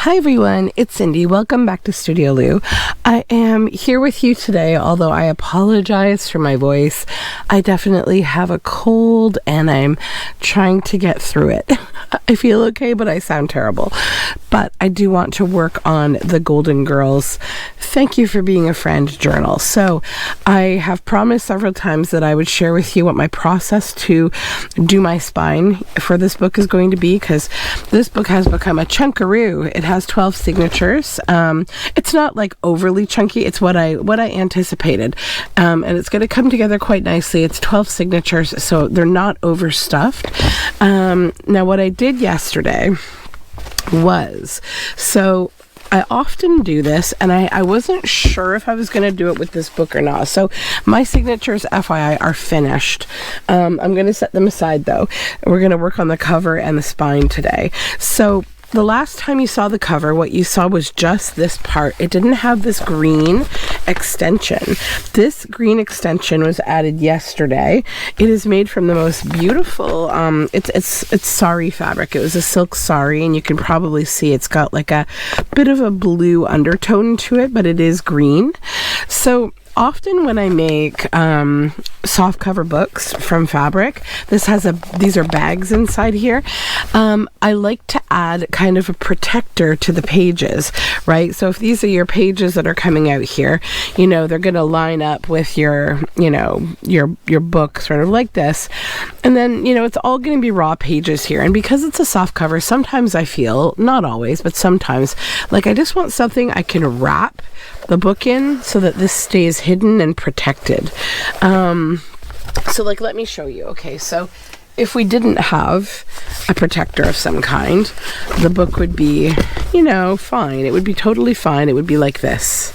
Hi everyone, it's Cindy. Welcome back to Studioloo. I am here with you today, although I apologize for my voice. I definitely have a cold and I'm trying to get through it. I feel okay, but I sound terrible. But I do want to work on the Golden Girls Thank You for Being a Friend journal. So I have promised several times that I would share with you what my process to do my spine for this book is going to be, because this book has become a chunkaroo. It has 12 signatures. It's not like overly chunky. It's what I anticipated. And it's going to come together quite nicely. It's 12 signatures, so they're not overstuffed. Now what I did yesterday was, so I often do this, and I wasn't sure if I was going to do it with this book or not. So my signatures, FYI, are finished. I'm going to set them aside, though. We're going to work on the cover and the spine today. So the last time you saw the cover, what you saw was just this part. It didn't have this green extension. This green extension was added yesterday. It is made from the most beautiful, it's sari fabric. It was a silk sari, and you can probably see it's got like a bit of a blue undertone to it, but it is green. So often when I make soft cover books from fabric, these are bags inside here. I like to add kind of a protector to the pages, right? So if these are your pages that are coming out here, you know, they're going to line up with your, you know, your book sort of like this. And then, you know, it's all going to be raw pages here. And because it's a soft cover, sometimes I feel, not always, but sometimes, like I just want something I can wrap the book in so that this stays hidden and protected. So like, let me show you. Okay, so if we didn't have a protector of some kind, the book would be, you know, fine. It would be totally fine. It would be like this.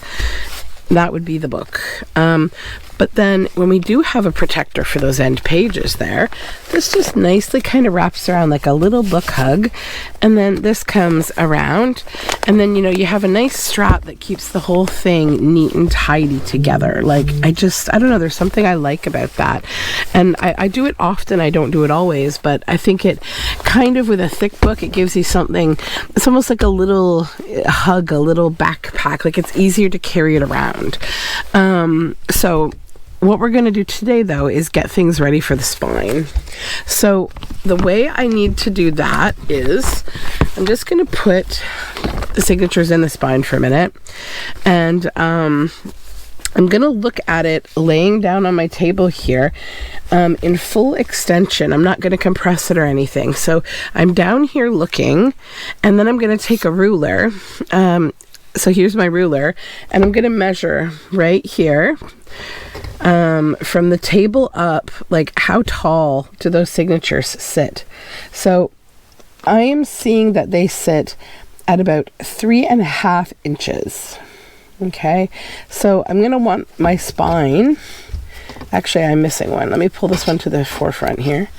That would be the book. But then when we do have a protector for those end pages there, this just nicely kind of wraps around like a little book hug. And then this comes around, and then, you know, you have a nice strap that keeps the whole thing neat and tidy together. Like, I don't know, there's something I like about that. And I do it often. I don't do it always, but I think it kind of, with a thick book, it gives you something, it's almost like a little hug, a little backpack. Like, it's easier to carry it around. So what we're going to do today, though, is get things ready for the spine. So the way I need to do that is I'm just going to put the signatures in the spine for a minute, and I'm going to look at it laying down on my table here in full extension. I'm not going to compress it or anything. So I'm down here looking, and then I'm going to take a ruler. So here's my ruler, and I'm going to measure right here from the table up, like how tall do those signatures sit. So I am seeing that they sit at about 3.5 inches. Okay, so I'm going to want my spine. Actually, I'm missing one. Let me pull this one to the forefront here.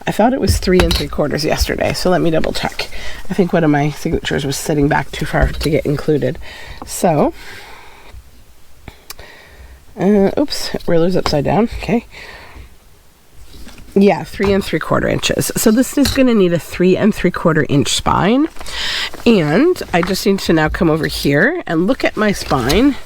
I thought it was 3 3/4 yesterday, so let me double check. I think one of my signatures was sitting back too far to get included. So, oops, ruler's upside down. Okay. Yeah, 3 3/4 inches. So this is going to need a 3 3/4 inch spine. And I just need to now come over here and look at my spine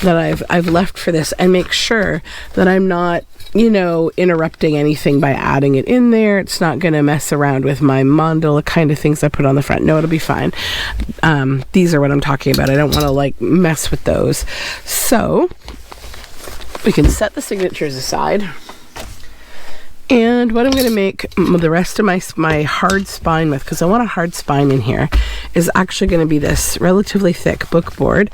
that I've left for this, and make sure that I'm not, you know, interrupting anything by adding it in there. It's not going to mess around with my mandala kind of things I put on the front. No, it'll be fine. These are what I'm talking about. I don't want to like mess with those. So we can set the signatures aside. And what I'm going to make the rest of my hard spine with, because I want a hard spine in here, is actually going to be this relatively thick book board.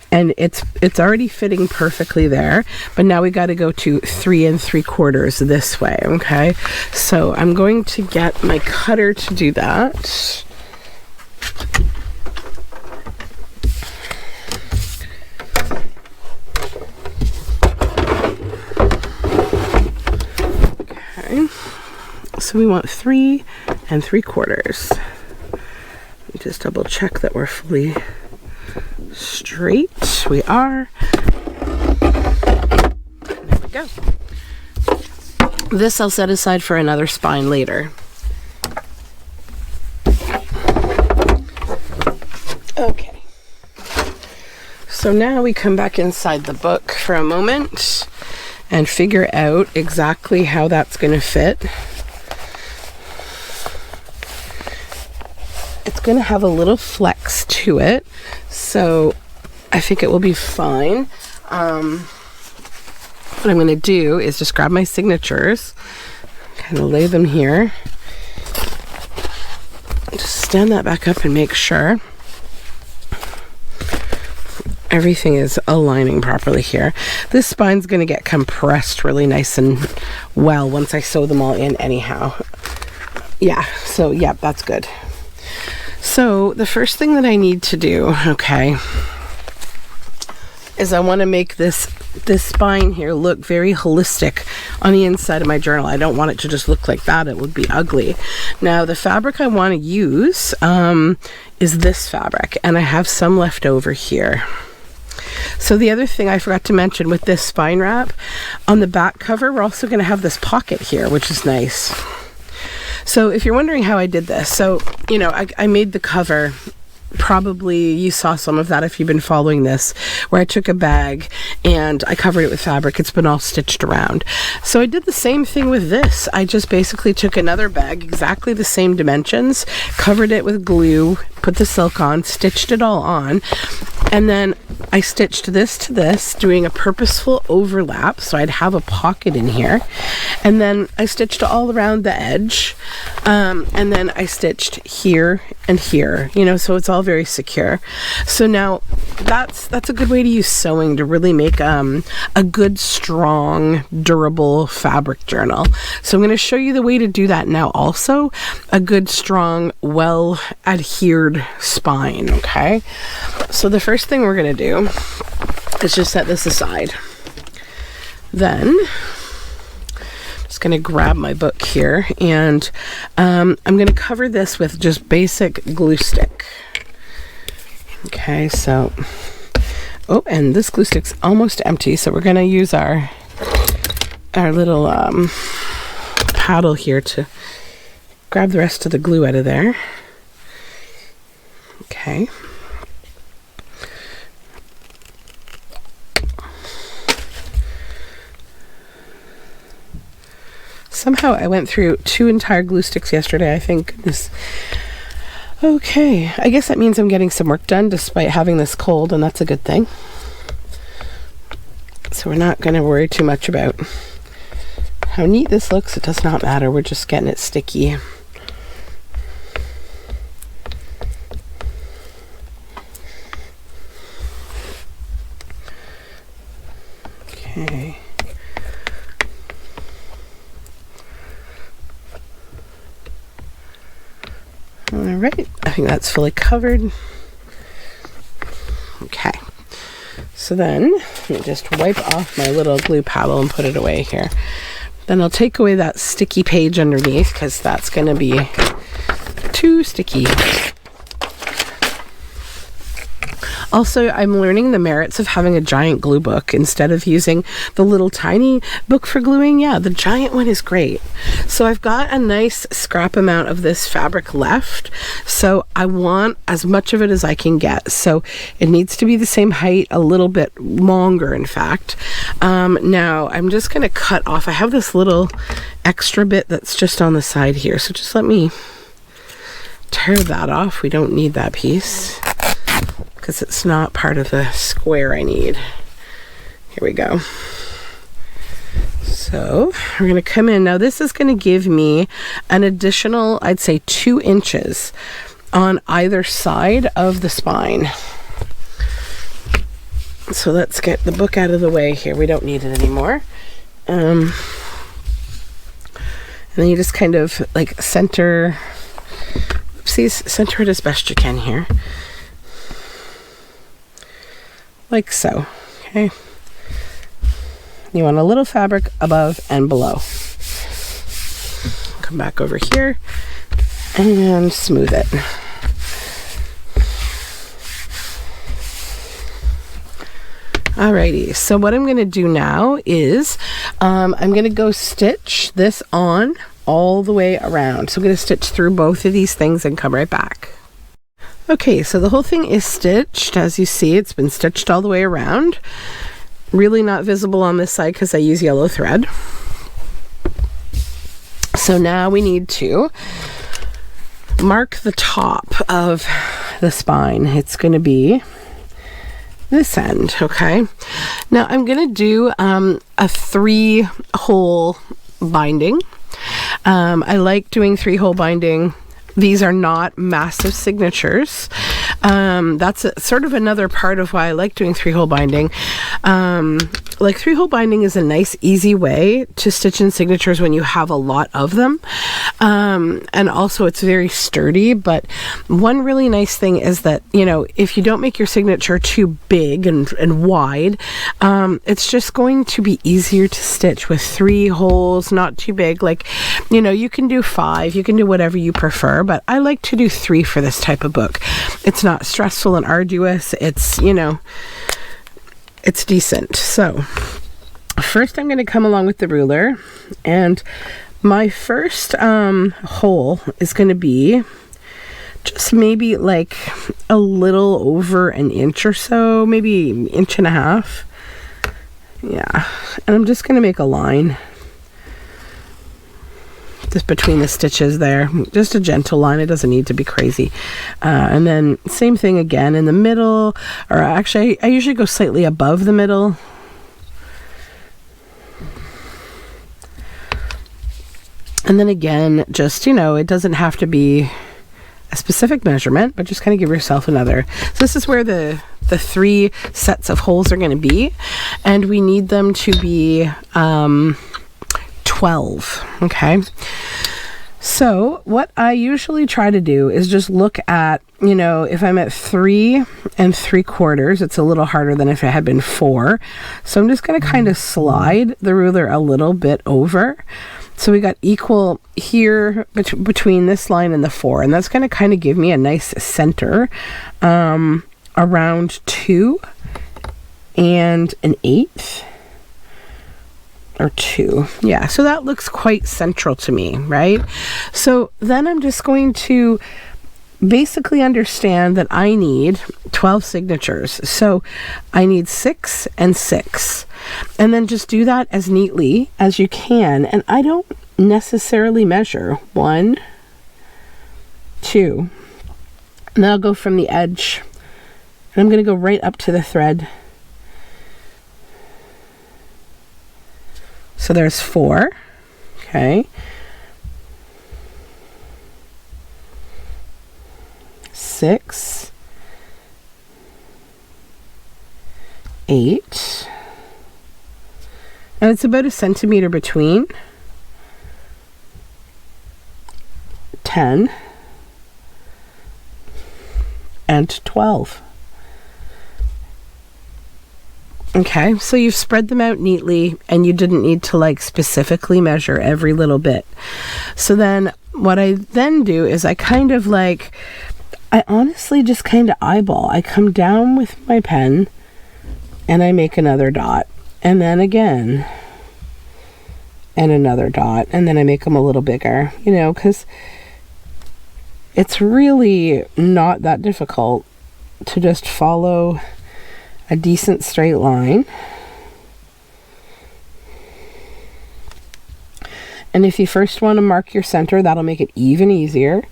And it's already fitting perfectly there, but now we got to go to 3 3/4 this way. Okay, so I'm going to get my cutter to do that. Okay, so we want 3 3/4. Let me just double check that we're fully straight. We are. There we go. This I'll set aside for another spine later. Okay. So now we come back inside the book for a moment and figure out exactly how that's going to fit. It's going to have a little flex to it, so I think it will be fine. What I'm going to do is just grab my signatures, kind of lay them here, just stand that back up and make sure everything is aligning properly here. This spine's going to get compressed really nice and well once I sew them all in anyhow. Yeah, so yeah, that's good. So the first thing that I need to do, okay, is I want to make this spine here look very holistic on the inside of my journal. I don't want it to just look like that. It would be ugly. Now the fabric I want to use is this fabric, and I have some left over here. So the other thing I forgot to mention with this spine wrap, on the back cover we're also going to have this pocket here, which is nice. So if you're wondering how I did this, so you know, I made the cover. Probably you saw some of that if you've been following this, where I took a bag and I covered it with fabric. It's been all stitched around. So I did the same thing with this. I just basically took another bag, exactly the same dimensions, covered it with glue, put the silk on, stitched it all on, and then I stitched this to this, doing a purposeful overlap so I'd have a pocket in here. And then I stitched all around the edge, and then I stitched here and here, you know, so it's all very secure. So now that's a good way to use sewing to really make a good, strong, durable fabric journal. So I'm going to show you the way to do that now also. A good, strong, well adhered spine, okay? So the first thing we're going to do is just set this aside. Then just going to grab my book here, and I'm going to cover this with just basic glue stick. Okay, so and this glue stick's almost empty, so we're going to use our little paddle here to grab the rest of the glue out of there. Okay. Somehow I went through 2 entire glue sticks yesterday, I think. Okay, I guess that means I'm getting some work done despite having this cold, and that's a good thing. So we're not going to worry too much about how neat this looks. It does not matter. We're just getting it sticky. Okay. All right, I think that's fully covered. Okay, so then let me just wipe off my little glue paddle and put it away here. Then I'll take away that sticky page underneath because that's going to be too sticky. Also, I'm learning the merits of having a giant glue book instead of using the little tiny book for gluing. Yeah, the giant one is great. So I've got a nice scrap amount of this fabric left, so I want as much of it as I can get. So it needs to be the same height, a little bit longer in fact. Now I'm just going to cut off. I have this little extra bit that's just on the side here, so just let me tear that off. We don't need that piece because it's not part of the square I need. Here we go. So we're going to come in. Now this is going to give me an additional, I'd say 2 inches on either side of the spine. So let's get the book out of the way here. We don't need it anymore. And then you just kind of like center it as best you can here. Like so, okay? You want a little fabric above and below. Come back over here and smooth it. Alrighty, so what I'm going to do now is I'm going to go stitch this on all the way around. So I'm going to stitch through both of these things and come right back. Okay, so the whole thing is stitched. As you see, it's been stitched all the way around. Really not visible on this side because I use yellow thread. So now we need to mark the top of the spine. It's going to be this end, okay? Now I'm going to do a 3-hole binding. I like doing 3-hole binding. These are not massive signatures. That's sort of another part of why I like doing 3-hole binding. Like 3-hole binding is a nice, easy way to stitch in signatures when you have a lot of them. And also it's very sturdy, but one really nice thing is that, you know, if you don't make your signature too big and wide, it's just going to be easier to stitch with 3 holes, not too big. Like, you know, you can do 5, you can do whatever you prefer, but I like to do 3 for this type of book. It's not stressful and arduous. It's, you know, it's decent. So first I'm going to come along with the ruler, and my first hole is going to be just maybe like a little over an inch or so, maybe 1.5 inches. Yeah, and I'm just going to make a line just between the stitches there, just a gentle line. It doesn't need to be crazy. And then same thing again in the middle, or actually I usually go slightly above the middle. And then again, just, you know, it doesn't have to be a specific measurement, but just kind of give yourself another. So this is where the 3 sets of holes are going to be, and we need them to be 12. Okay, so what I usually try to do is just look at, you know, if I'm at 3 3/4, it's a little harder than if it had been 4. So I'm just going to kind of slide the ruler a little bit over. So we got equal here between this line and the 4, and that's going to kind of give me a nice center around 2 1/8. Or 2. Yeah, so that looks quite central to me, right? So then I'm just going to basically understand that I need 12 signatures. So I need 6 and 6. And then just do that as neatly as you can. And I don't necessarily measure 1, 2. And then I'll go from the edge. And I'm going to go right up to the thread. So there's 4, okay, 6, 8, and it's about 1 centimeter between, 10, and 12. Okay, so you've spread them out neatly, and you didn't need to like specifically measure every little bit. So then what I then do is I kind of like, I honestly just kind of eyeball. I come down with my pen and I make another dot, and then again, and another dot, and then I make them a little bigger, you know, because it's really not that difficult to just follow a decent straight line. And if you first want to mark your center, that'll make it even easier.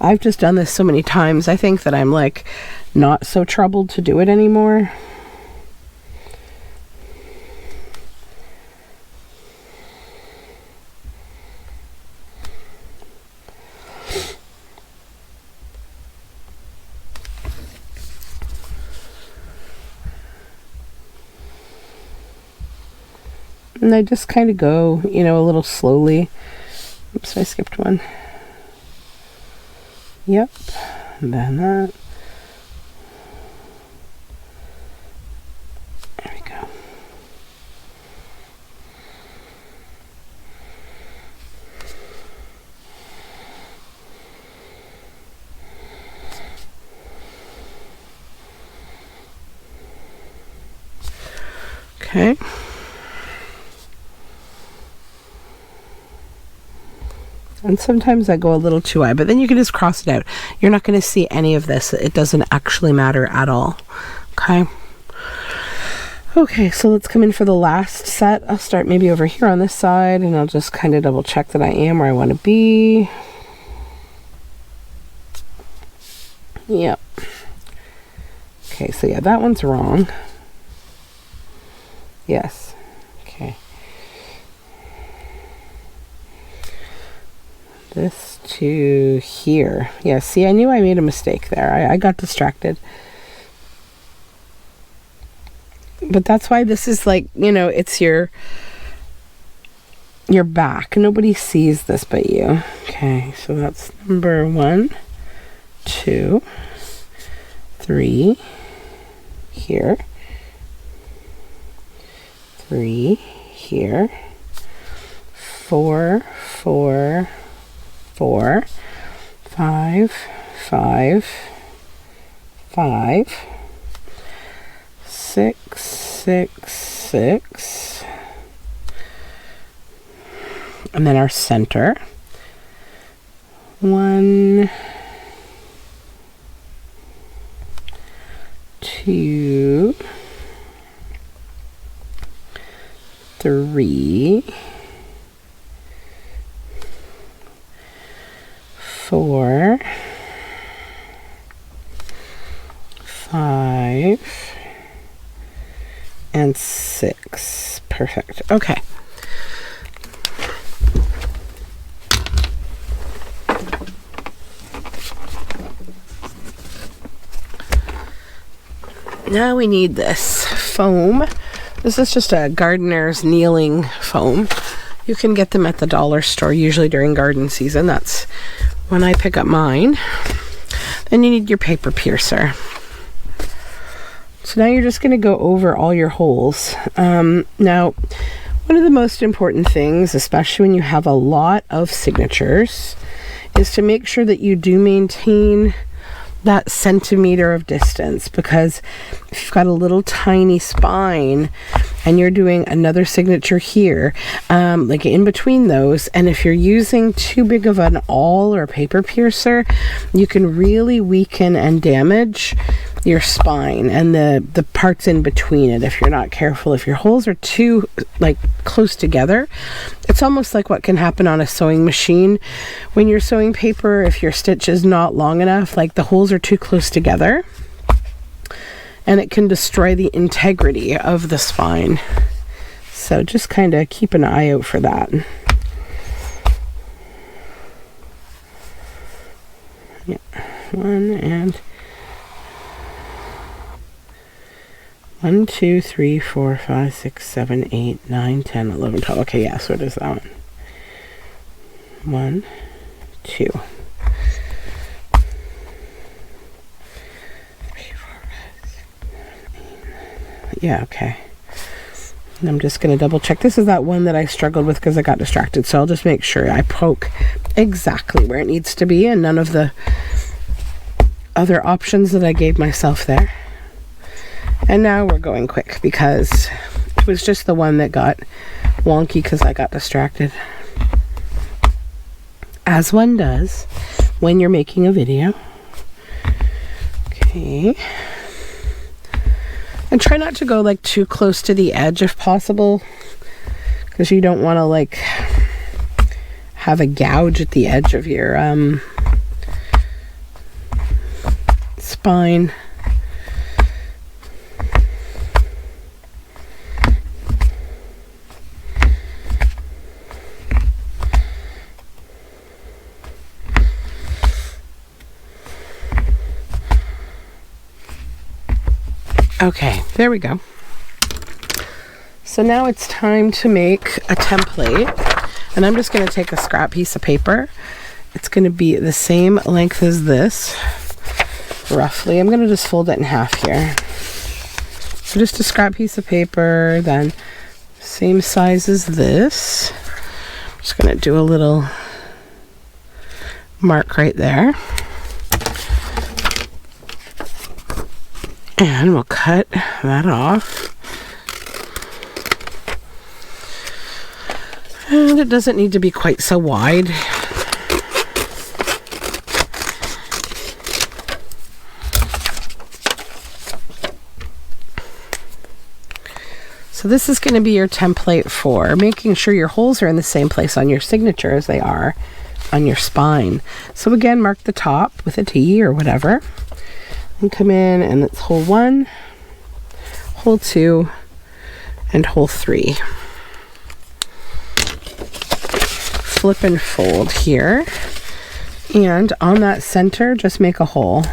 I've just done this so many times, I think that I'm like not so troubled to do it anymore. And I just kind of go, you know, a little slowly. Oops, I skipped one. Yep, and then that. There we go. Okay. And sometimes I go a little too wide, but then you can just cross it out. You're not going to see any of this. It doesn't actually matter at all. Okay. Okay, so let's come in for the last set. I'll start maybe over here on this side, and I'll just kind of double check that I am where I want to be. Yep. Okay, so yeah, that one's wrong. Yes. Okay. This to here. Yeah, see, I knew I made a mistake there. I got distracted. But that's why this is like, you know, it's your back. Nobody sees this but you. Okay, so that's number 1, 2, 3, here, 3, here, 4, 4, 4, 5, 5, 5, 6, 6, 6, and then our center. 1, 2, 3, 4, 5, and 6. Perfect. Okay. Now we need this foam. This is just a gardener's kneeling foam. You can get them at the dollar store, usually during garden season. That's when I pick up mine. Then you need your paper piercer. So now you're just going to go over all your holes. Now, one of the most important things, especially when you have a lot of signatures, is to make sure that you do maintain that centimeter of distance, because if you've got a little tiny spine and you're doing another signature here, like in between those, and if you're using too big of an awl or a paper piercer, you can really weaken and damage your spine and the parts in between it if you're not careful. If your holes are too like close together, it's almost like what can happen on a sewing machine when you're sewing paper. If your stitch is not long enough, like the holes are too close together, and it can destroy the integrity of the spine. So just kind of keep an eye out for that. Yeah, 1 and 1, 2, 3, 4, 5, 6, 7, 8, 9, 10, 11, 12. Okay, yeah, so it is that one. 1, 2. 3, 4, 5, 6, 7, 8. Yeah, okay. And I'm just going to double check. This is that one that I struggled with because I got distracted. So I'll just make sure I poke exactly where it needs to be and none of the other options that I gave myself there. And now we're going quick because it was just the one that got wonky because I got distracted. As one does when you're making a video. Okay. And try not to go like too close to the edge if possible, because you don't want to like have a gouge at the edge of your spine. Okay, there we go. So now it's time to make a template, and I'm just going to take a scrap piece of paper. It's going to be the same length as this, roughly. I'm going to just fold it in half here. So just a scrap piece of paper, then same size as this. I'm just going to do a little mark right there. And we'll cut that off. And it doesn't need to be quite so wide. So this is going to be your template for making sure your holes are in the same place on your signature as they are on your spine. So again, mark the top with a T or whatever, and come in, and it's hole 1, hole 2, and hole 3. Flip and fold here, and on that center, just make a hole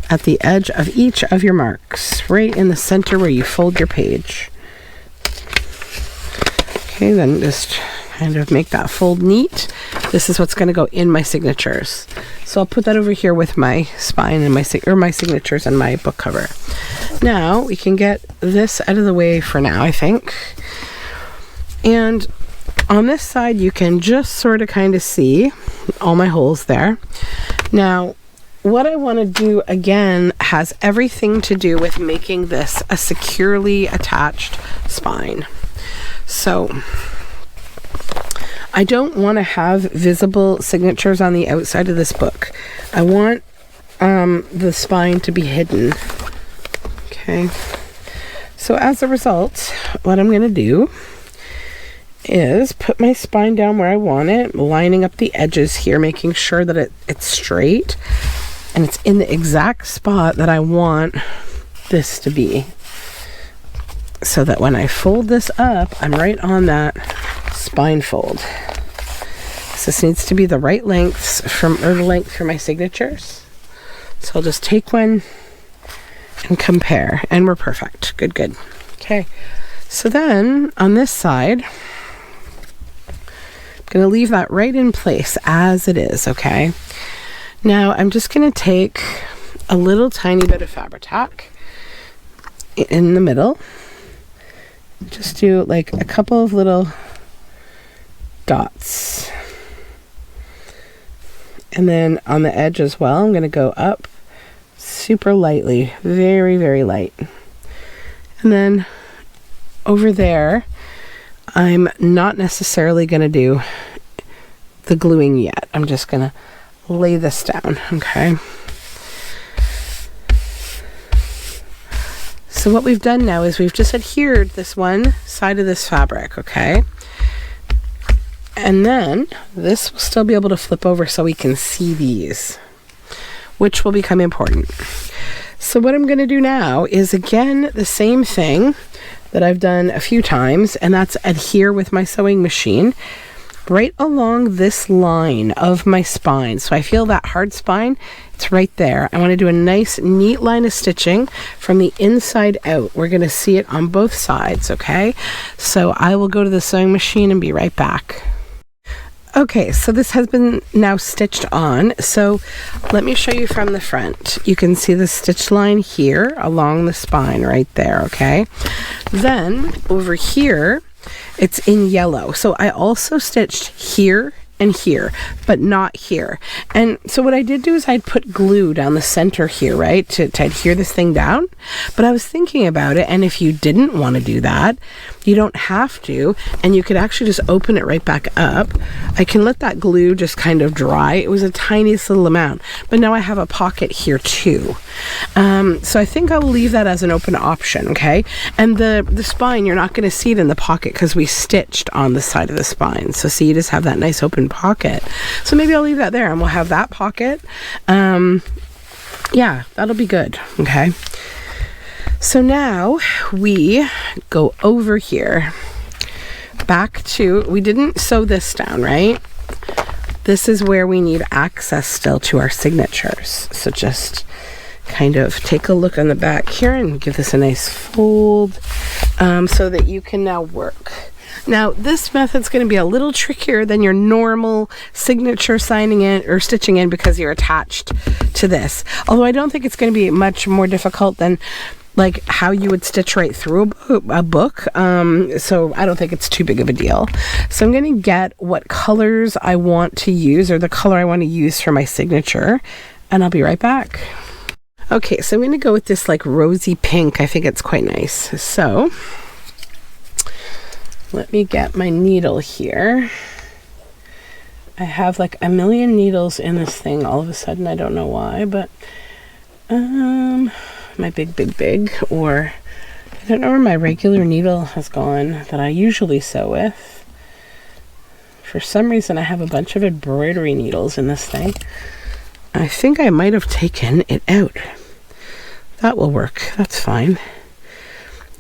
at the edge of each of your marks, right in the center where you fold your page. Okay, then just kind of make that fold neat. This is what's going to go in my signatures. So I'll put that over here with my spine and my signatures and my book cover. Now we can get this out of the way for now, I think. And on this side, you can just sort of kind of see all my holes there. Now, what I want to do again has everything to do with making this a securely attached spine. So I don't want to have visible signatures on the outside of this book. I want the spine to be hidden. Okay. So as a result, what I'm going to do is put my spine down where I want it, lining up the edges here, making sure that it's straight and it's in the exact spot that I want this to be, so that when I fold this up, I'm right on that spine fold. So this needs to be the right lengths the length for my signatures. So I'll just take one and compare, and we're perfect. Good, good. Okay, so then on this side, I'm going to leave that right in place as it is, okay? Now I'm just going to take a little tiny bit of Fabri-Tac in the middle. Just do like a couple of little dots. And then on the edge as well, I'm going to go up super lightly, very, very light. And then over there, I'm not necessarily going to do the gluing yet. I'm just going to lay this down, okay? So what we've done now is we've just adhered this one side of this fabric, okay? And then this will still be able to flip over so we can see these, which will become important. So what I'm going to do now is, again, the same thing that I've done a few times, and that's adhere with my sewing machine right along this line of my spine. So I feel that hard spine, it's right there. I want to do a nice neat line of stitching from the inside out. We're going to see it on both sides, okay? So I will go to the sewing machine and be right back. Okay, so this has been now stitched on. So let me show you from the front. You can see the stitch line here along the spine right there, okay? Then over here, it's in yellow. So I also stitched here and here, but not here. And so what I did do is I'd put glue down the center here, right, to adhere this thing down. But I was thinking about it, and if you didn't want to do that, you don't have to, and you could actually just open it right back up. I can let that glue just kind of dry. It was a tiniest little amount, but now I have a pocket here too. So I think I'll leave that as an open option, okay? And the spine, you're not going to see it in the pocket because we stitched on the side of the spine. So see, you just have that nice open pocket. So maybe I'll leave that there and we'll have that pocket. Yeah, that'll be good, okay? So now we go over here back to, we didn't sew this down, right? This is where we need access still to our signatures. So just kind of take a look on the back here and give this a nice fold so that you can now work. Now this method's going to be a little trickier than your normal signature signing in or stitching in because you're attached to this. Although I don't think it's going to be much more difficult than like how you would stitch right through a book. So I don't think it's too big of a deal. So I'm going to get what colors I want to use, or the color I want to use for my signature, and I'll be right back. Okay, so I'm going to go with this like rosy pink. I think it's quite nice. So let me get my needle here. I have like a million needles in this thing all of a sudden. I don't know why, but my big, or I don't know where my regular needle has gone that I usually sew with. For some reason I have a bunch of embroidery needles in this thing. I think I might have taken it out. That will work. That's fine.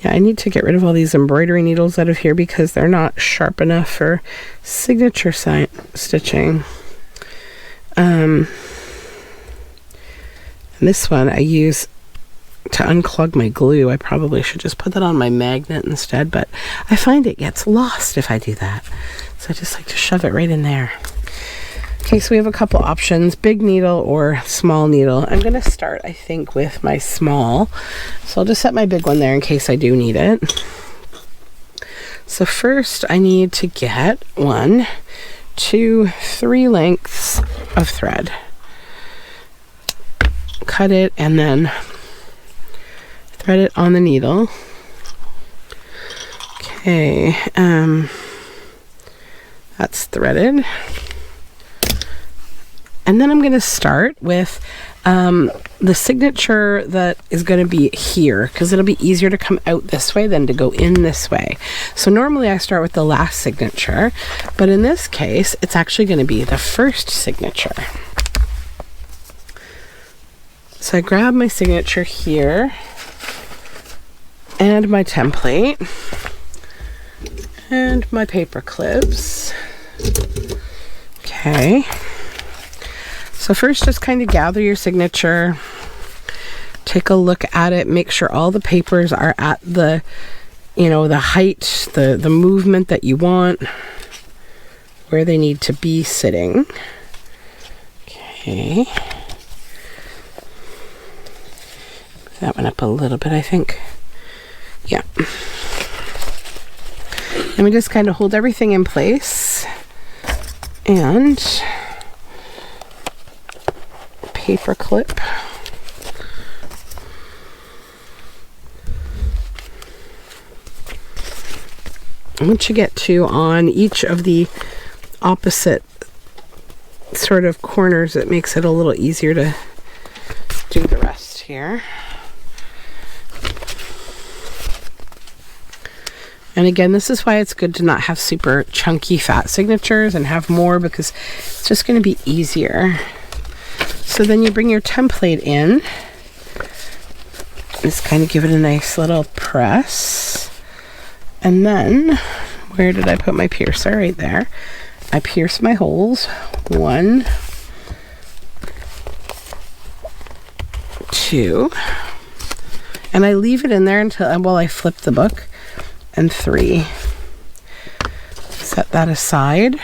Yeah, I need to get rid of all these embroidery needles out of here because they're not sharp enough for signature stitching. And this one I use to unclog my glue. I probably should just put that on my magnet instead, but I find it gets lost if I do that. So I just like to shove it right in there. Okay, so we have a couple options, big needle or small needle. I'm going to start, I think, with my small. So I'll just set my big one there in case I do need it. So first I need to get 1, 2, 3 lengths of thread. Cut it and then thread it on the needle. Okay, that's threaded. And then I'm going to start with the signature that is going to be here, because it'll be easier to come out this way than to go in this way. So normally I start with the last signature, but in this case it's actually going to be the first signature. So I grab my signature here and my template and my paper clips. Okay. So first just kind of gather your signature, take a look at it, make sure all the papers are at the, the height, the movement that you want, where they need to be sitting. Okay. That one up a little bit, I think. Yeah. And we just kind of hold everything in place and paper clip. Once you get to on each of the opposite sort of corners, it makes it a little easier to do the rest here. And again, this is why it's good to not have super chunky fat signatures and have more, because it's just going to be easier. So then you bring your template in, just kind of give it a nice little press, and then where did I put my piercer? Right there. I pierce my holes. 1, 2, and I leave it in there until while I flip the book, and 3. Set that aside.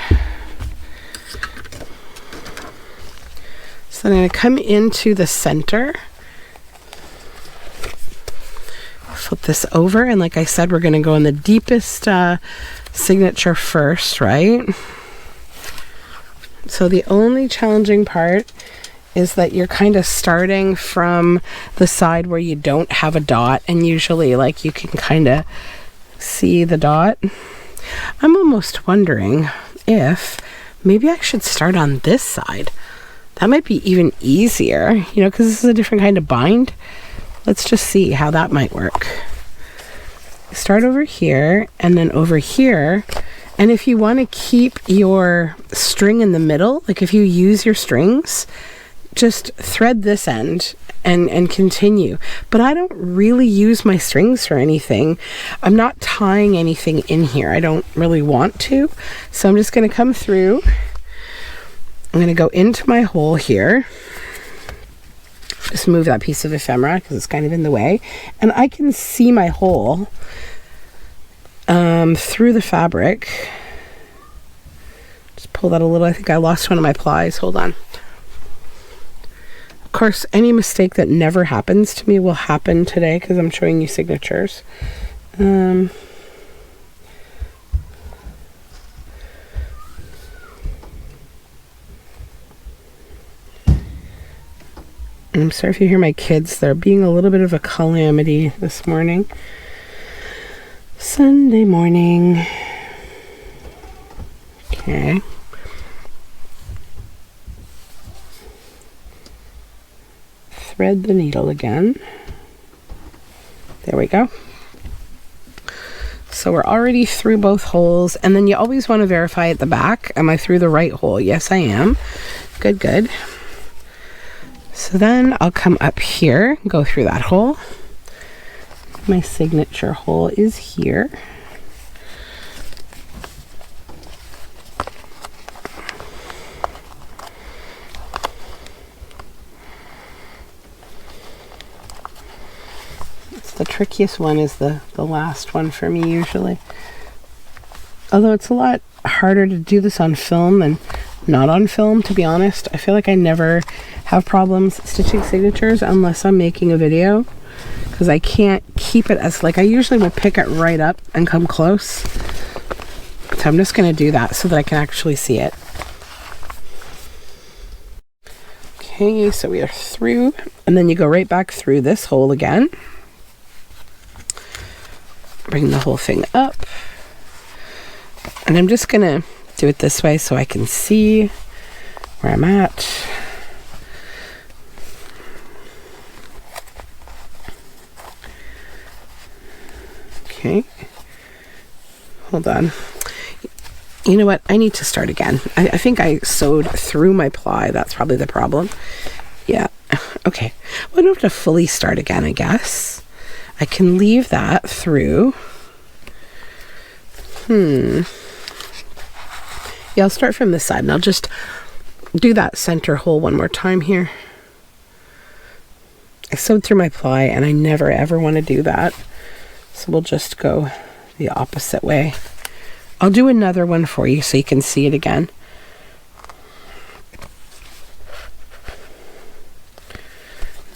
So I'm going to come into the center, flip this over, and like I said, we're going to go in the deepest signature first, right? So the only challenging part is that you're kind of starting from the side where you don't have a dot, and usually like you can kind of see the dot. I'm almost wondering if maybe I should start on this side. That might be even easier, because this is a different kind of bind. Let's just see how that might work. Start over here and then over here. And if you want to keep your string in the middle, like if you use your strings, just thread this end and continue. But I don't really use my strings for anything. I'm not tying anything in here. I don't really want to. So I'm just going to come through. I'm going to go into my hole here. Just move that piece of ephemera because it's kind of in the way. And I can see my hole through the fabric. Just pull that a little. I think I lost one of my plies. Hold on. Of course, any mistake that never happens to me will happen today because I'm showing you signatures. I'm sorry if you hear my kids. They're being a little bit of a calamity this morning. Sunday morning. Okay. Thread the needle again. There we go. So we're already through both holes, and then you always want to verify at the back. Am I through the right hole? Yes, I am. Good, good. So then I'll come up here, go through that hole. My signature hole is here. The trickiest one is the last one for me usually. Although it's a lot harder to do this on film than not on film, to be honest. I feel like I never have problems stitching signatures unless I'm making a video, because I can't keep it as, like, I usually will pick it right up and come close. So I'm just going to do that so that I can actually see it. Okay, so we are through, and then you go right back through this hole again. Bring the whole thing up, and I'm just gonna do it this way so I can see where I'm at. Okay, hold on. You know what? I need to start again. I think I sewed through my ply. That's probably the problem. Yeah. Okay. Well, I don't have to fully start again, I guess. I can leave that through. Yeah, I'll start from this side, and I'll just do that center hole one more time here. I sewed through my ply, and I never ever want to do that. So we'll just go the opposite way. I'll do another one for you so you can see it again.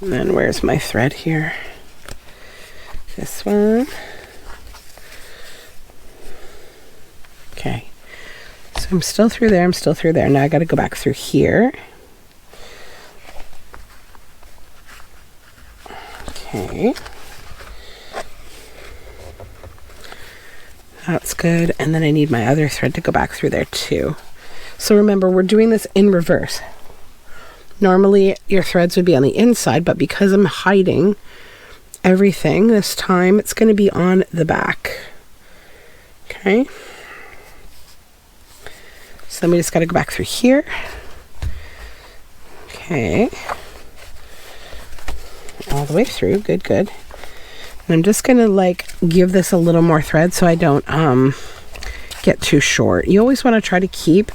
And then where's my thread here? This one. Okay. So I'm still through there. I'm still through there. Now I got to go back through here. Okay. That's good. And then I need my other thread to go back through there too. So remember, we're doing this in reverse. Normally your threads would be on the inside, but because I'm hiding everything this time, it's going to be on the back. Okay. So then we just got to go back through here. Okay. All the way through. Good, good. And I'm just going to, like, give this a little more thread so I don't get too short. You always want to try to keep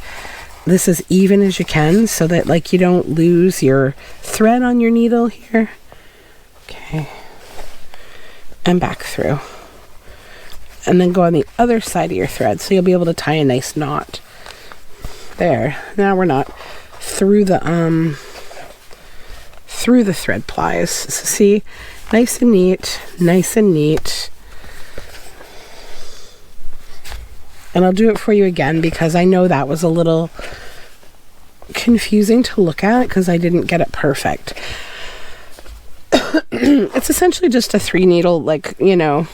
this as even as you can so that, like, you don't lose your thread on your needle here. Okay. And back through. And then go on the other side of your thread so you'll be able to tie a nice knot. There. Now we're not through the thread plies. So see, nice and neat, nice and neat. And I'll do it for you again because I know that was a little confusing to look at because I didn't get it perfect. It's essentially just a 3 needle, like, you know,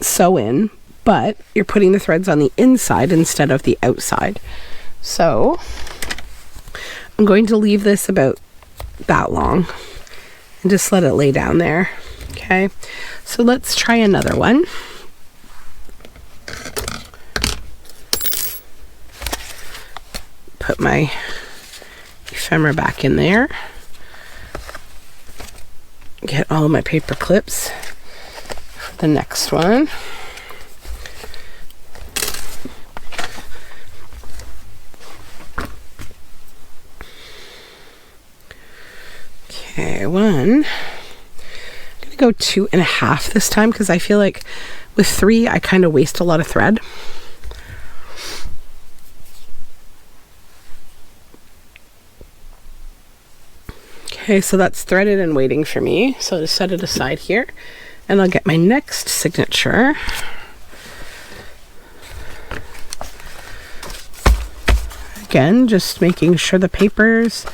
sew in, but you're putting the threads on the inside instead of the outside. So I'm going to leave this about that long and just let it lay down there. Okay, so let's try another one. Put my ephemera back in there. Get all of my paper clips for the next one. Okay, one. I'm gonna go 2.5 this time because I feel like with 3 I kind of waste a lot of thread. Okay, so that's threaded and waiting for me. So to set it aside here, and I'll get my next signature. Again, just making sure the papers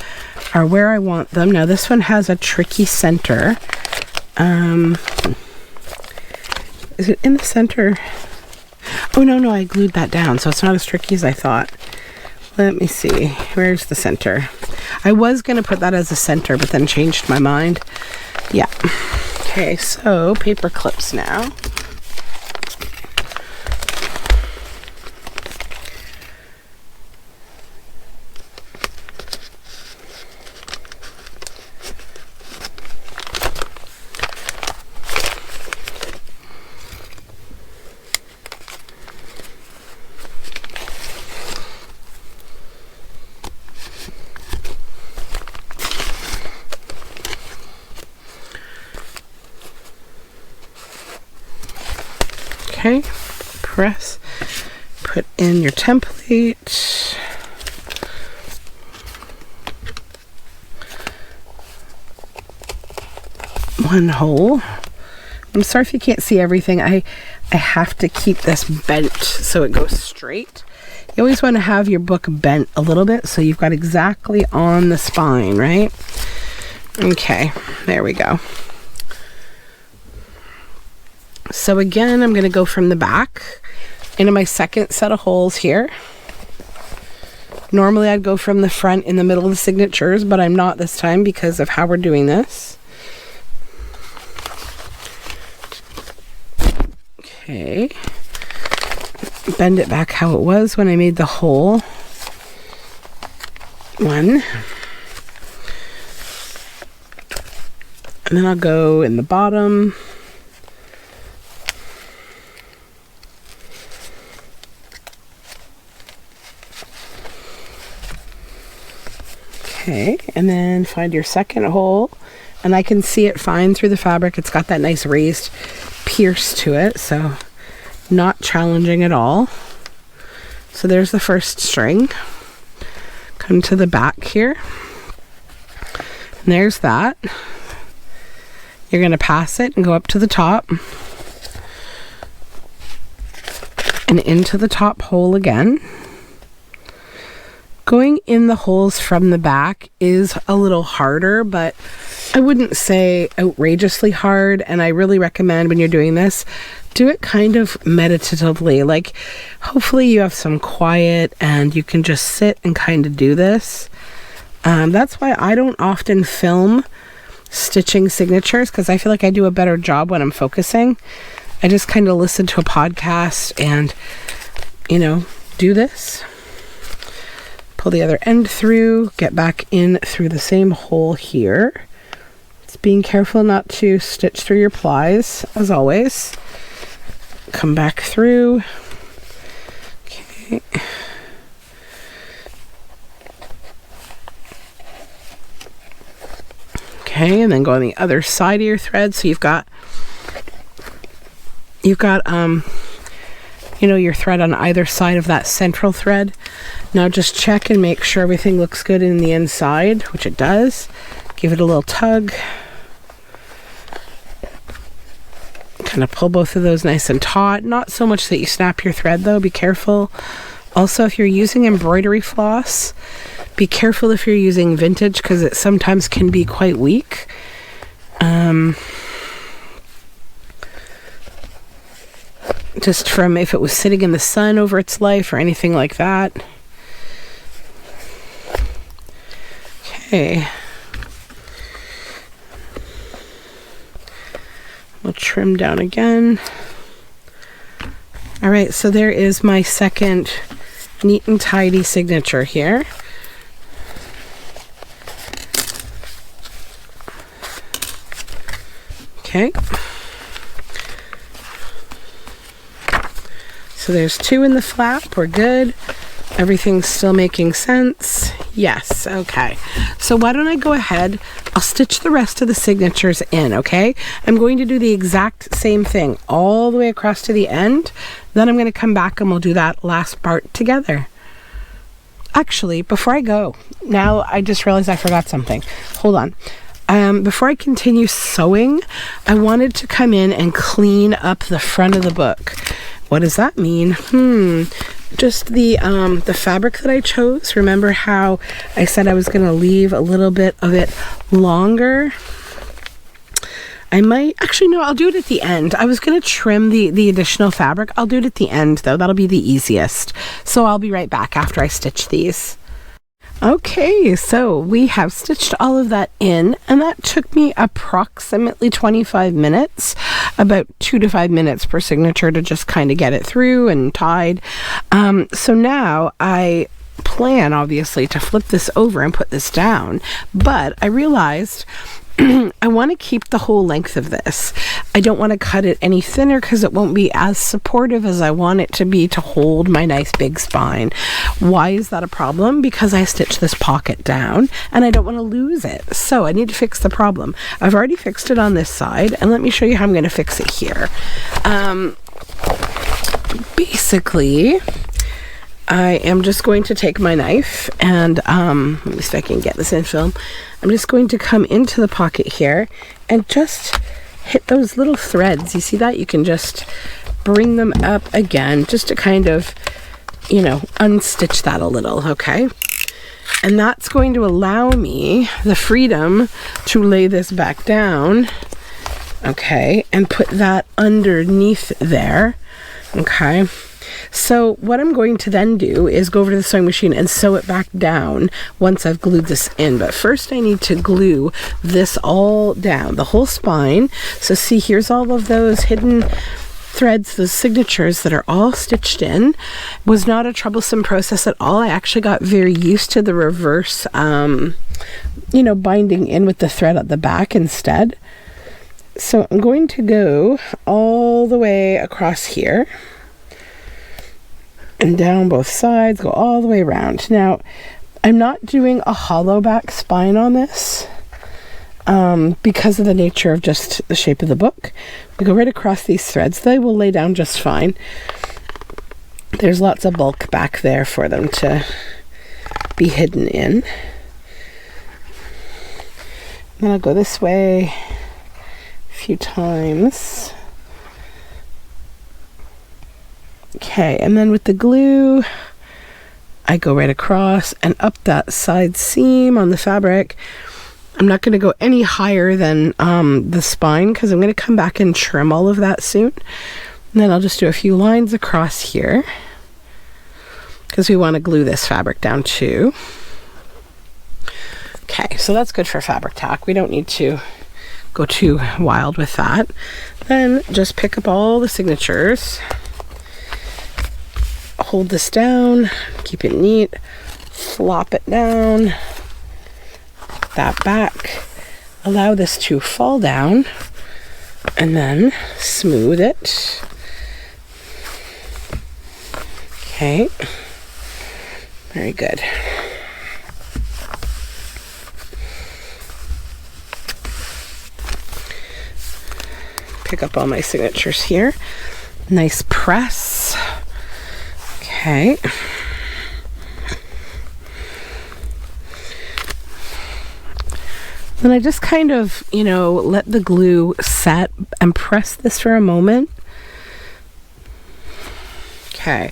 are where I want them. Now this one has a tricky center. Is it in the center? Oh no, I glued that down, so it's not as tricky as I thought. Let me see. Where's the center? I was going to put that as a center, but then changed my mind. Yeah. Okay, so paper clips now. Okay, press, put in your template. One hole. I'm sorry if you can't see everything. I have to keep this bent so it goes straight. You always want to have your book bent a little bit so you've got exactly on the spine, right? Okay, there we go. So again, I'm going to go from the back into my second set of holes here. Normally I'd go from the front in the middle of the signatures, but I'm not this time because of how we're doing this. Okay. Bend it back how it was when I made the hole. One. And then I'll go in the bottom. Okay, and then find your second hole, and I can see it fine through the fabric. It's got that nice raised pierce to it, so not challenging at all. So there's the first string. Come to the back here, and there's that. You're going to pass it and go up to the top and into the top hole again. Going in the holes from the back is a little harder, but I wouldn't say outrageously hard, and I really recommend when you're doing this, do it kind of meditatively. Like, hopefully you have some quiet and you can just sit and kind of do this. That's why I don't often film stitching signatures, because I feel like I do a better job when I'm focusing. I just kind of listen to a podcast and, you know, do this. Pull the other end through, get back in through the same hole here. It's being careful not to stitch through your plies, as always. Come back through. Okay. Okay, and then go on the other side of your thread. So you've got you know, your thread on either side of that central thread. Now just check and make sure everything looks good in the inside, which it does. Give it a little tug. Kind of pull both of those nice and taut. Not so much that you snap your thread though, be careful. Also, if you're using embroidery floss, be careful if you're using vintage, because it sometimes can be quite weak. Just from if it was sitting in the sun over its life or anything like that. Okay. We'll trim down again. All right, so there is my second neat and tidy signature here. Okay. So there's two in the flap. We're good. Everything's still making sense. Yes, okay. So why don't I go ahead, I'll stitch the rest of the signatures in, okay? I'm going to do the exact same thing all the way across to the end. Then I'm going to come back and we'll do that last part together. Actually, before I go, now I just realized I forgot something. Hold on. Before I continue sewing, I wanted to come in and clean up the front of the book. What does that mean? Just the fabric that I chose. Remember how I said I was going to leave a little bit of it longer? I might, actually no, I'll do it at the end. I was going to trim the additional fabric. I'll do it at the end though. That'll be the easiest. So I'll be right back after I stitch these. Okay, so we have stitched all of that in, and that took me approximately 25 minutes, about 2 to 5 minutes per signature to just kind of get it through and tied. So now I plan, obviously, to flip this over and put this down, but I realized I want to keep the whole length of this. I don't want to cut it any thinner because it won't be as supportive as I want it to be to hold my nice big spine. Why is that a problem? Because I stitched this pocket down and I don't want to lose it. So I need to fix the problem. I've already fixed it on this side, and let me show you how I'm going to fix it here. basically, I am just going to take my knife and, let me see if I can get this in film. I'm just going to come into the pocket here and just hit those little threads. You see that? You can just bring them up again just to kind of, you know, unstitch that a little, okay? And that's going to allow me the freedom to lay this back down, okay, and put that underneath there, okay? So what I'm going to then do is go over to the sewing machine and sew it back down once I've glued this in. But first I need to glue this all down, the whole spine. So see, here's all of those hidden threads, those signatures that are all stitched in. Was not a troublesome process at all. I actually got very used to the reverse, you know, binding in with the thread at the back instead. So I'm going to go all the way across here and down both sides, go all the way around. Now, I'm not doing a hollow back spine on this because of the nature of just the shape of the book. We go right across these threads. They will lay down just fine. There's lots of bulk back there for them to be hidden in. Then I'll go this way a few times. Okay, and then with the glue, I go right across and up that side seam on the fabric. I'm not going to go any higher than the spine because I'm going to come back and trim all of that soon. And then I'll just do a few lines across here because we want to glue this fabric down too. Okay, so that's good for fabric tack. We don't need to go too wild with that. Then just pick up all the signatures. Hold this down, keep it neat, flop it down, that back, allow this to fall down, and then smooth it. Okay, very good. Pick up all my signatures here. Nice press. Okay. Then I just kind of, you know, let the glue set and press this for a moment. Okay.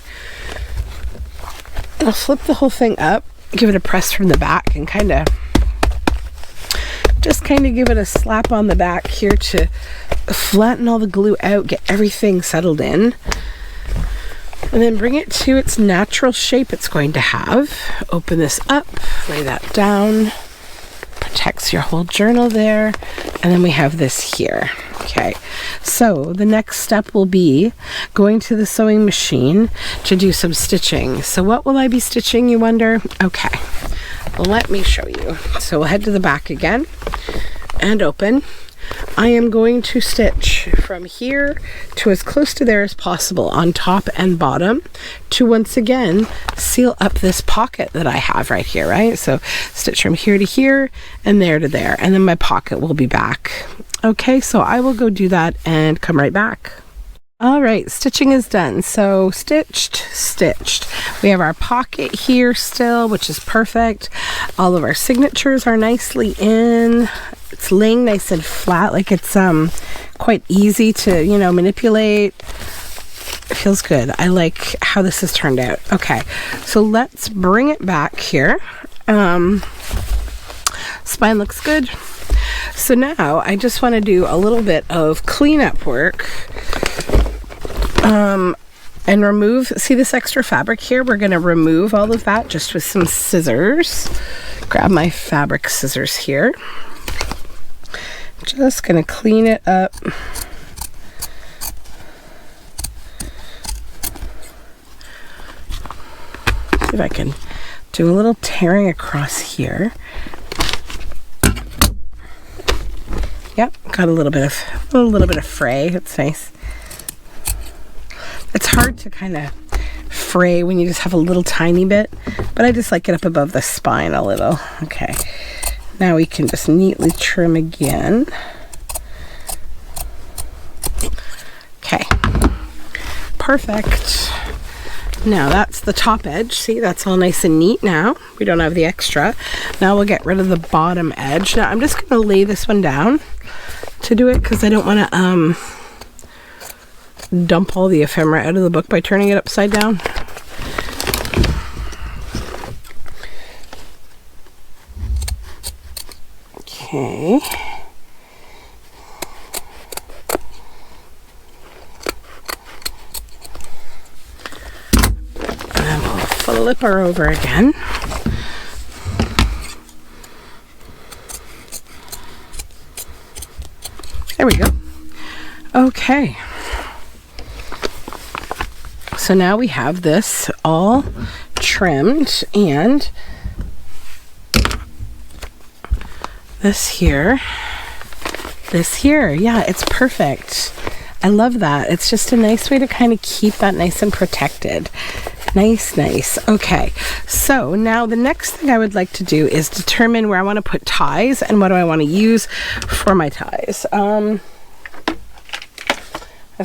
I'll flip the whole thing up, give it a press from the back, and kind of give it a slap on the back here to flatten all the glue out, get everything settled in. And then bring it to its natural shape it's going to have. Open this up, lay that down. Protects your whole journal there. And then we have this here. Okay, so the next step will be going to the sewing machine to do some stitching. So what will I be stitching, you wonder? Okay, well, let me show you. So we'll head to the back again and open. I am going to stitch from here to as close to there as possible on top and bottom to once again seal up this pocket that I have right here, right? So stitch from here to here and there to there, and then my pocket will be back. Okay, so I will go do that and come right back. All right, stitching is done. So stitched. We have our pocket here still, which is perfect. All of our signatures are nicely in. It's laying nice and flat, like it's quite easy to, you know, manipulate. It feels good. I like how this has turned out. Okay, so let's bring it back here. Spine looks good. So now I just want to do a little bit of cleanup work. And remove, see this extra fabric here? We're going to remove all of that just with some scissors. Grab my fabric scissors here. Just going to clean it up. See if I can do a little tearing across here. Yep, got a little bit of fray. It's nice. It's hard to kind of fray when you just have a little tiny bit, but I just like it up above the spine a little. Okay, now we can just neatly trim again. perfect. Now that's the top edge. See, that's all nice and neat now. We don't have the extra. Now we'll get rid of the bottom edge. Now I'm just going to lay this one down to do it because I don't want to dump all the ephemera out of the book by turning it upside down. Okay. And we'll flip her over again. There we go. Okay. So now we have this all trimmed, and this here, yeah, it's perfect. I love that. It's just a nice way to kind of keep that nice and protected. Nice. Okay, so now the next thing I would like to do is determine where I want to put ties and what do I want to use for my ties. I've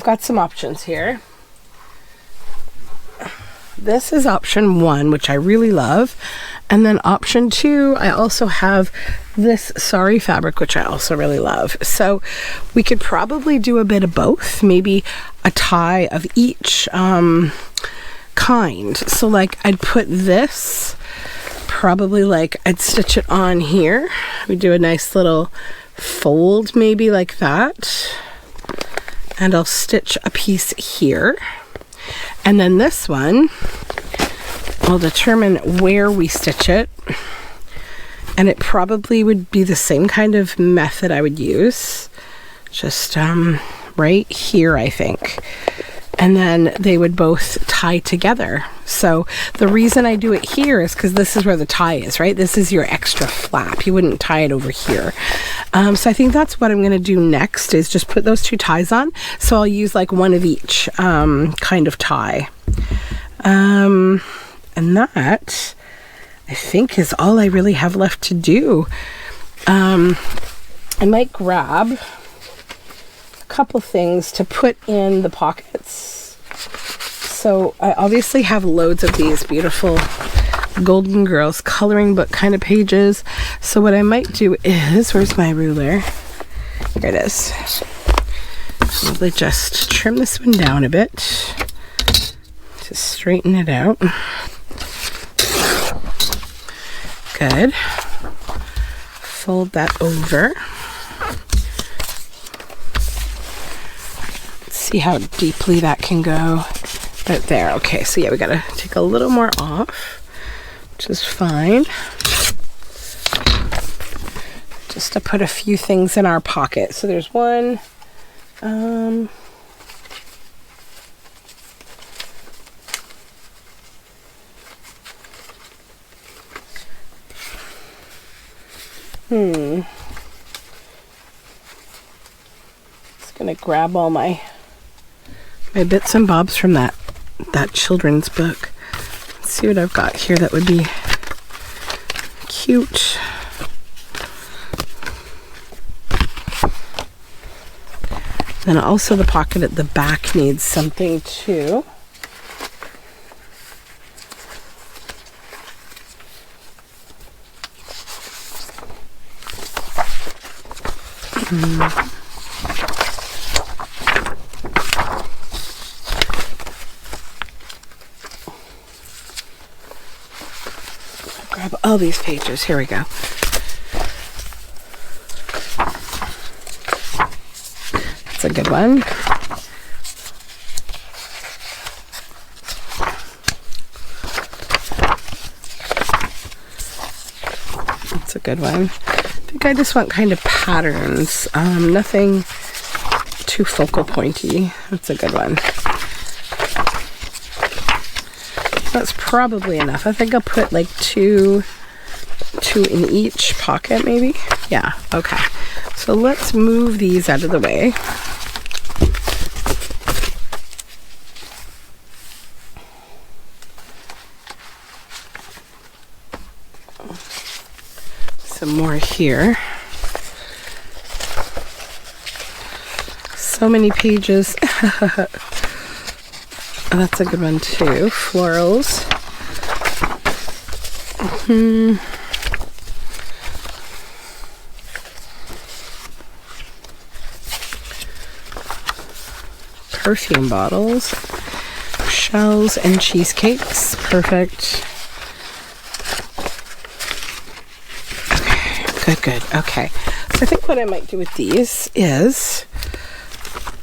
got some options here. This is option 1, which I really love. And then option 2, I also have this sari fabric, which I also really love. So we could probably do a bit of both, maybe a tie of each kind. So like I'd put this, probably like I'd stitch it on here. We do a nice little fold maybe like that. And I'll stitch a piece here. And then this one, I'll determine where we stitch it. And it probably would be the same kind of method I would use. Just right here, I think. And then they would both tie together. So the reason I do it here is because this is where the tie is, right? This is your extra flap. You wouldn't tie it over here. So I think that's what I'm going to do next, is just put those 2 ties on. So I'll use like one of each kind of tie. And that, I think, is all I really have left to do. I might grab a couple things to put in the pockets. So I obviously have loads of these beautiful Golden Girls coloring book kind of pages. So what I might do is, where's my ruler? Here it is. Probably just trim this one down a bit to straighten it out. Good. Fold that over. Let's see how deeply that can go. Right there. Okay, so yeah, we gotta take a little more off, which is fine. Just to put a few things in our pocket. So there's one. Just gonna grab all my bits and bobs from that children's book. Let's see what I've got here that would be cute. Then also the pocket at the back needs something too. Grab all these pages. Here we go. That's a good one. That's a good one. I think I just want kind of patterns. Nothing too focal pointy. That's a good one. That's probably enough. I think I'll put like two in each pocket maybe. Yeah, okay. So let's move these out of the way. Some more here. So many pages. That's a good one too. Florals. Perfume bottles. Shells and cheesecakes. Perfect. Okay, good. Okay. So I think what I might do with these is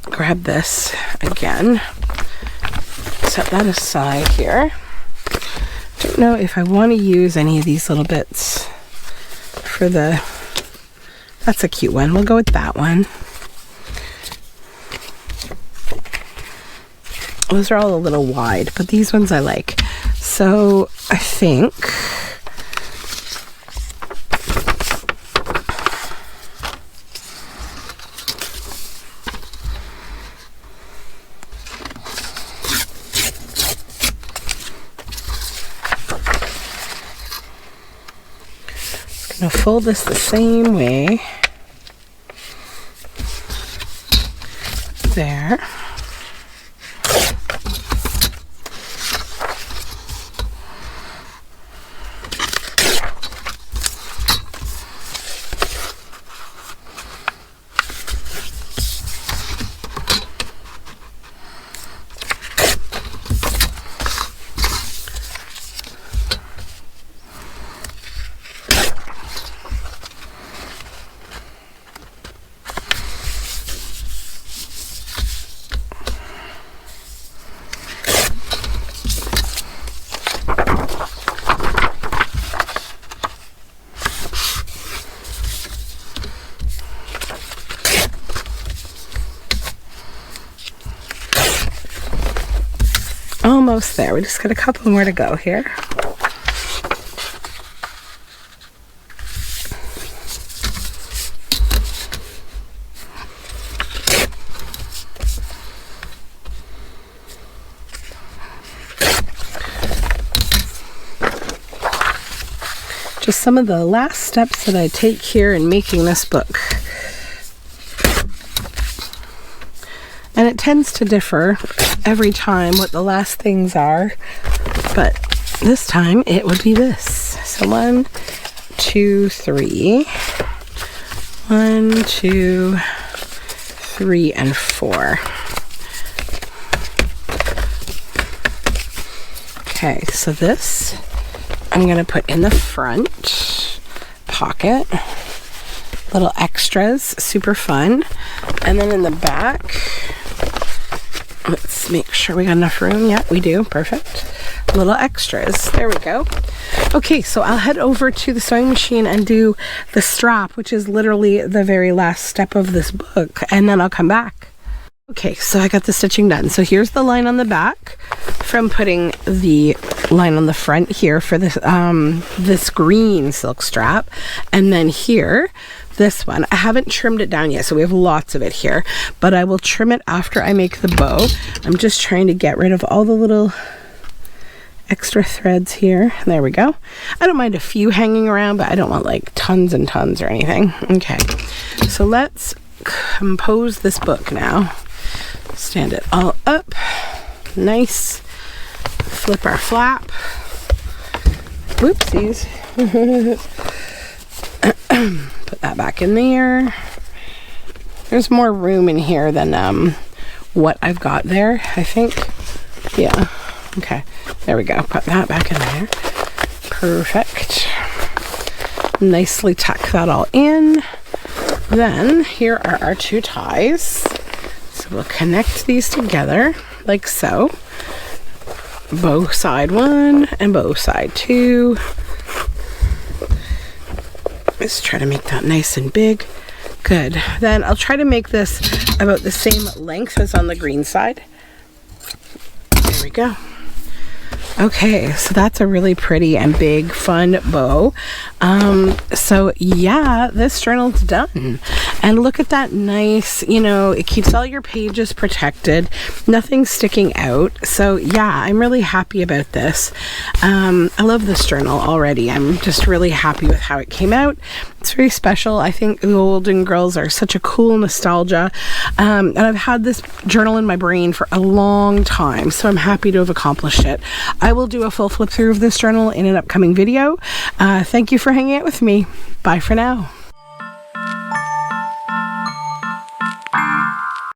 grab this again. Set that aside here. Don't know if I want to use any of these little bits for the... That's a cute one. We'll go with that one. Those are all a little wide, but these ones I like. So I think I'm going to fold this the same way. There. Almost there. We just got a couple more to go here. Just some of the last steps that I take here in making this book. And it tends to differ every time what the last things are, but this time it would be this. So 1, 2, 3. 1, 2, 3, and 4. Okay, so this I'm going to put in the front pocket. Little extras, super fun. And then in the back, let's make sure we got enough room. Yeah, we do. Perfect. Little extras. There we go. Okay, so I'll head over to the sewing machine and do the strap, which is literally the very last step of this book, and then I'll come back. Okay, so I got the stitching done. So here's the line on the back from putting the line on the front here for this this green silk strap, and then here this one. I haven't trimmed it down yet, so we have lots of it here, but I will trim it after I make the bow. I'm just trying to get rid of all the little extra threads here. There we go. I don't mind a few hanging around, but I don't want like tons and tons or anything. Okay, so let's compose this book now. Stand it all up. Nice. Flip our flap. Whoopsies. Put that back in there. There's more room in here than what I've got there, I think. Yeah. Okay. There we go. Put that back in there. Perfect. Nicely tuck that all in. Then here are our two ties. So we'll connect these together like so. Bow side 1 and bow side 2. Let's try to make that nice and big. Good. Then I'll try to make this about the same length as on the green side. There we go. Okay, so that's a really pretty and big fun bow. So yeah, this journal's done. And look at that nice, you know, it keeps all your pages protected, nothing sticking out. So yeah, I'm really happy about this. I love this journal already. I'm just really happy with how it came out. It's very special. I think Golden Girls are such a cool nostalgia. And I've had this journal in my brain for a long time, so I'm happy to have accomplished it. I will do a full flip through of this journal in an upcoming video. Thank you for hanging out with me. Bye for now.